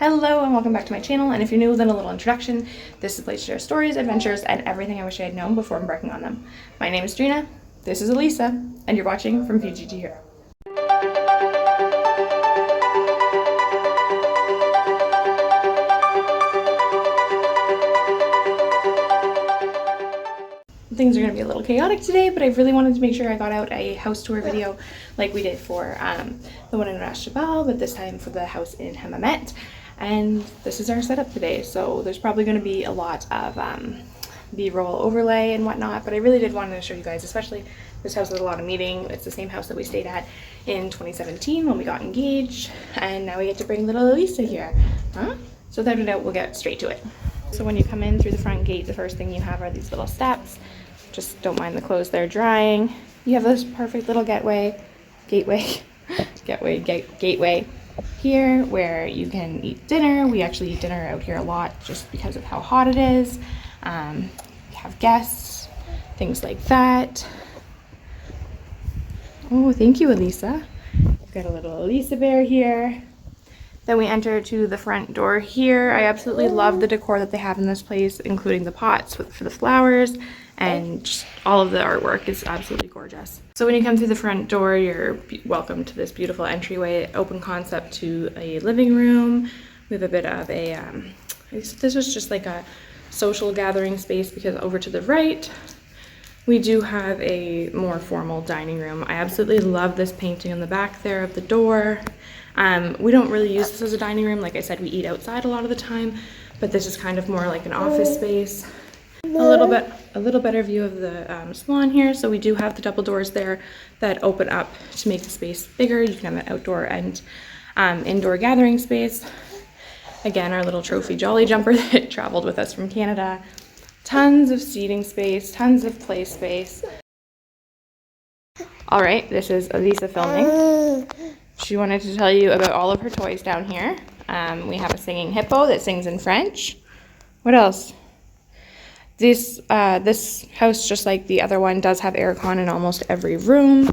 Hello and welcome back to my channel, and if you're new, then a little introduction. This is a place to share stories, adventures, and everything I wish I had known before embarking on them. My name is Drina, this is Elisa, and you're watching From Fiji to Here. Things are going to be a little chaotic today, but I really wanted to make sure I got out a house tour video like we did for the one in Ras Jabal, but this time for the house in Hammamet. And this is our setup today, so there's probably going to be a lot of B-roll overlay and whatnot, but I really did want to show you guys, especially this house with a lot of meeting. It's the same house that we stayed at in 2017 when we got engaged, and now we get to bring little Elisa here. So without a doubt, we'll get straight to it. So when you come in through the front gate, the first thing you have are these little steps. Just don't mind the clothes, they're drying. You have this perfect little gateway here where you can eat dinner. We actually eat dinner out here a lot just because of how hot it is. We have guests, things like that. Oh, thank you, Elisa. We've got a little Elisa bear here. Then we enter to the front door here. I absolutely love the decor that they have in this place, including the pots for the flowers, and just all of the artwork is absolutely gorgeous. So when you come through the front door, you're welcome to this beautiful entryway, open concept to a living room. We have a bit of a, this was just like a social gathering space, because over to the right, we do have a more formal dining room. I absolutely love this painting on the back there of the door. We don't really use this as a dining room. Like I said, we eat outside a lot of the time, but this is kind of more like an office space. A little better view of the salon here. So we do have the double doors there that open up to make the space bigger. You can have an outdoor and indoor gathering space. Again, our little trophy jolly jumper that traveled with us from Canada. Tons of seating space, tons of play space. All right, this is Elisa filming. She wanted to tell you about all of her toys down here. We have a singing hippo that sings in French. What else? This house, just like the other one, does have aircon in almost every room.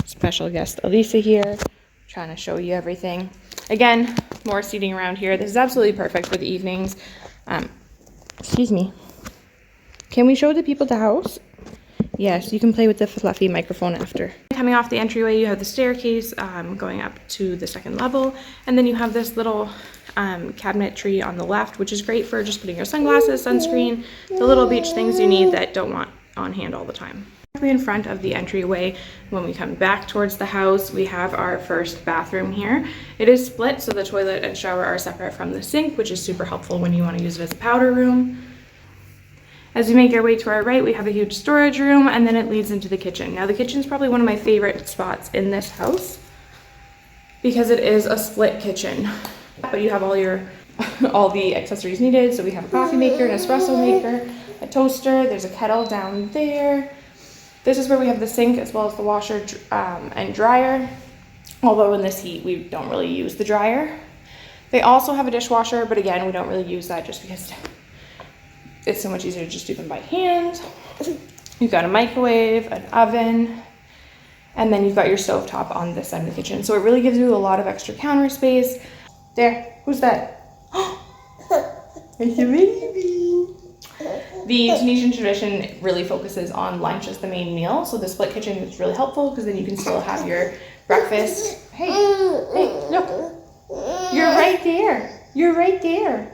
Special guest Elisa here, trying to show you everything. Again, more seating around here. This is absolutely perfect for the evenings. Excuse me. Can we show the people the house? Yes, you can play with the fluffy microphone after. Coming off the entryway, you have the staircase going up to the second level, and then you have this little cabinetry on the left, which is great for just putting your sunglasses, sunscreen, the little beach things you need that don't want on hand all the time. Directly in front of the entryway, when we come back towards the house, we have our first bathroom here. It is split, so the toilet and shower are separate from the sink, which is super helpful when you want to use it as a powder room. As we make our way to our right, we have a huge storage room, and then it leads into the kitchen. Now, the kitchen is probably one of my favorite spots in this house because it is a split kitchen, but you have all the accessories needed. So we have a coffee maker, an espresso maker, a toaster. There's a kettle down there. This is where we have the sink as well as the washer and dryer. Although in this heat, we don't really use the dryer. They also have a dishwasher, but again, we don't really use that just because it's so much easier to just do them by hand. You've got a microwave, an oven, and then you've got your stovetop on this side of the kitchen. So it really gives you a lot of extra counter space. There, who's that? It's a baby. The Tunisian tradition really focuses on lunch as the main meal. So the split kitchen is really helpful because then you can still have your breakfast. Hey, look, you're right there. You're right there.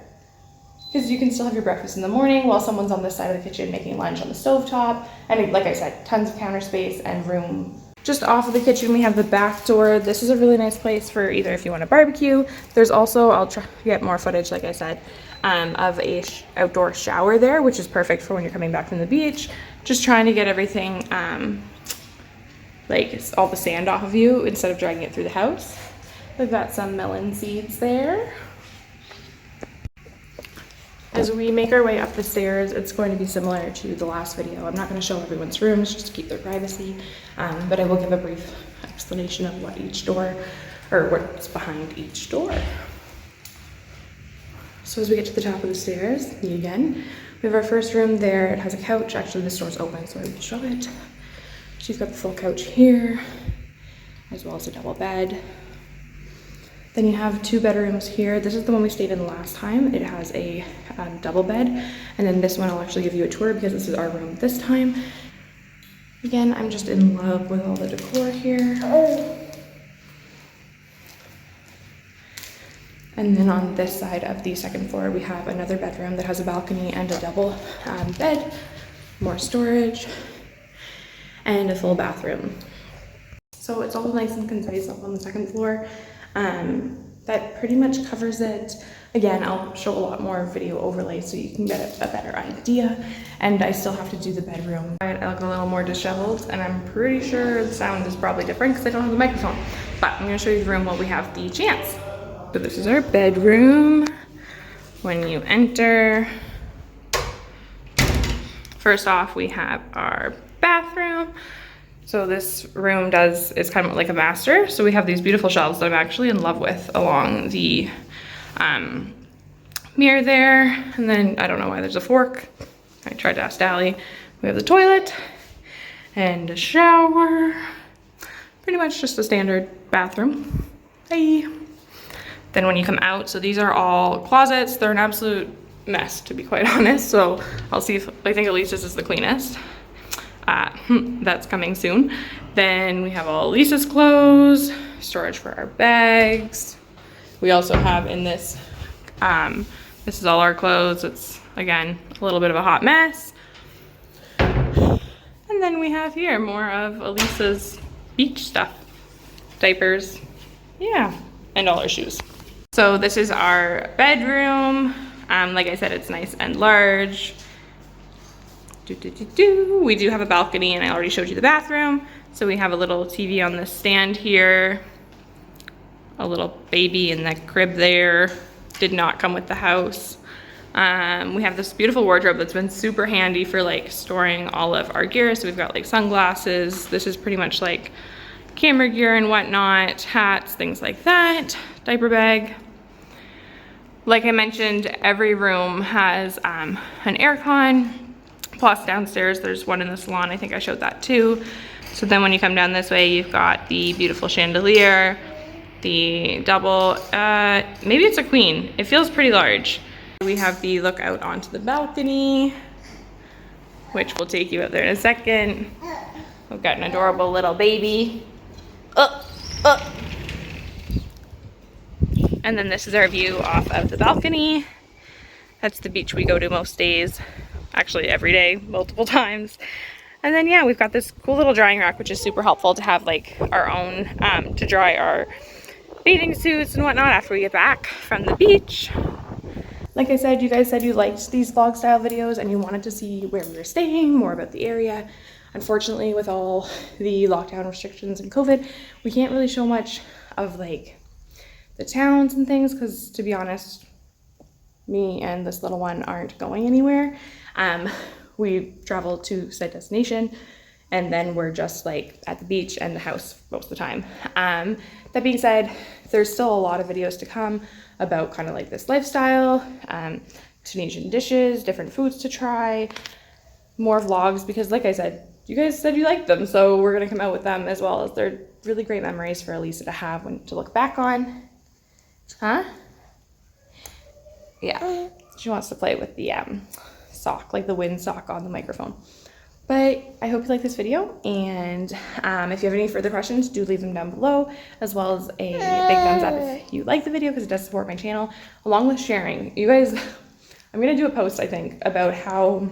Because you can still have your breakfast in the morning while someone's on this side of the kitchen making lunch on the stovetop. And like I said, tons of counter space and room. Just off of the kitchen, we have the back door. This is a really nice place for either if you want to barbecue. There's also, I'll try to get more footage, like I said, of a outdoor shower there, which is perfect for when you're coming back from the beach. Just trying to get everything, like all the sand off of you instead of dragging it through the house. We've got some melon seeds there. As we make our way up the stairs, it's going to be similar to the last video. I'm not going to show everyone's rooms just to keep their privacy, but I will give a brief explanation of what each door, or what's behind each door. So as we get to the top of the stairs, me again, we have our first room there. It has a couch. Actually, this door's open, so I will show it. She's got the full couch here. as well as a double bed. Then you have 2 bedrooms here. This is the one we stayed in last time. It has a double bed. And then this one I'll actually give you a tour because this is our room this time. Again, I'm just in love with all the decor here. And then on this side of the second floor, we have another bedroom that has a balcony and a double bed, more storage, and a full bathroom. So it's all nice and concise up on the second floor. That pretty much covers it. Again, I'll show a lot more video overlays so you can get a better idea. And I still have to do the bedroom. I look a little more disheveled, and I'm pretty sure the sound is probably different because I don't have the microphone. But I'm gonna show you the room while we have the chance. So this is our bedroom. When you enter, first off, we have our bathroom. So this room is kind of like a master. So we have these beautiful shelves that I'm actually in love with along the mirror there. And then I don't know why there's a fork. I tried to ask Dally. We have the toilet and a shower. Pretty much just a standard bathroom. Hey. Then when you come out, so these are all closets. They're an absolute mess, to be quite honest. So I'll see if, I think at least this is the cleanest. That's coming soon. Then we have all Lisa's clothes, storage for our bags. We also have in this, this is all our clothes. It's, again, a little bit of a hot mess. And then we have here more of Elisa's beach stuff. Diapers, yeah, and all our shoes. So this is our bedroom. Like I said, it's nice and large. We do have a balcony, and I already showed you the bathroom. So we have a little TV on the stand here. A little baby in that crib there. Did not come with the house. We have this beautiful wardrobe that's been super handy for like storing all of our gear. So we've got like sunglasses. This is pretty much like camera gear and whatnot, hats, things like that. Diaper bag. Like I mentioned, every room has an aircon. Plus downstairs, there's one in the salon. I think I showed that too. So then when you come down this way, you've got the beautiful chandelier, the double, maybe it's a queen. It feels pretty large. We have the look out onto the balcony, which will take you out there in a second. We've got an adorable little baby. And then this is our view off of the balcony. That's the beach we go to most days. Actually every day, multiple times. And then yeah, we've got this cool little drying rack, which is super helpful to have like our own, to dry our bathing suits and whatnot after we get back from the beach. Like I said, you guys said you liked these vlog style videos and you wanted to see where we were staying, more about the area. Unfortunately, with all the lockdown restrictions and COVID, we can't really show much of like the towns and things, because to be honest, me and this little one aren't going anywhere. We travel to said destination and then we're just like at the beach and the house most of the time. That being said, there's still a lot of videos to come about kind of like this lifestyle, Tunisian dishes, different foods to try, more vlogs, because like I said, you guys said you liked them, so we're gonna come out with them as well, as they're really great memories for Elisa to have to look back on. Huh? Yeah, she wants to play with the sock, like the wind sock on the microphone. But I hope you like this video, and if you have any further questions, do leave them down below, as well as a big thumbs up if you like the video, because it does support my channel, along with sharing. You guys, I'm gonna do a post, I think, about how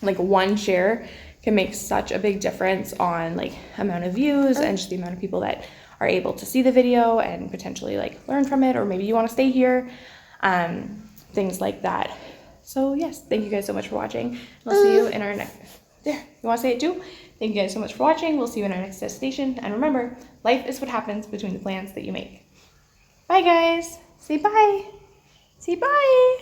like one share can make such a big difference on like amount of views and just the amount of people that are able to see the video and potentially like learn from it, or maybe you want to stay here, things like that. So yes, thank you guys so much for watching. We'll see you in our next, there, you want to say it too? Thank you guys so much for watching. We'll see you in our next destination. And remember, life is what happens between the plans that you make. Bye guys. Say bye. Say bye.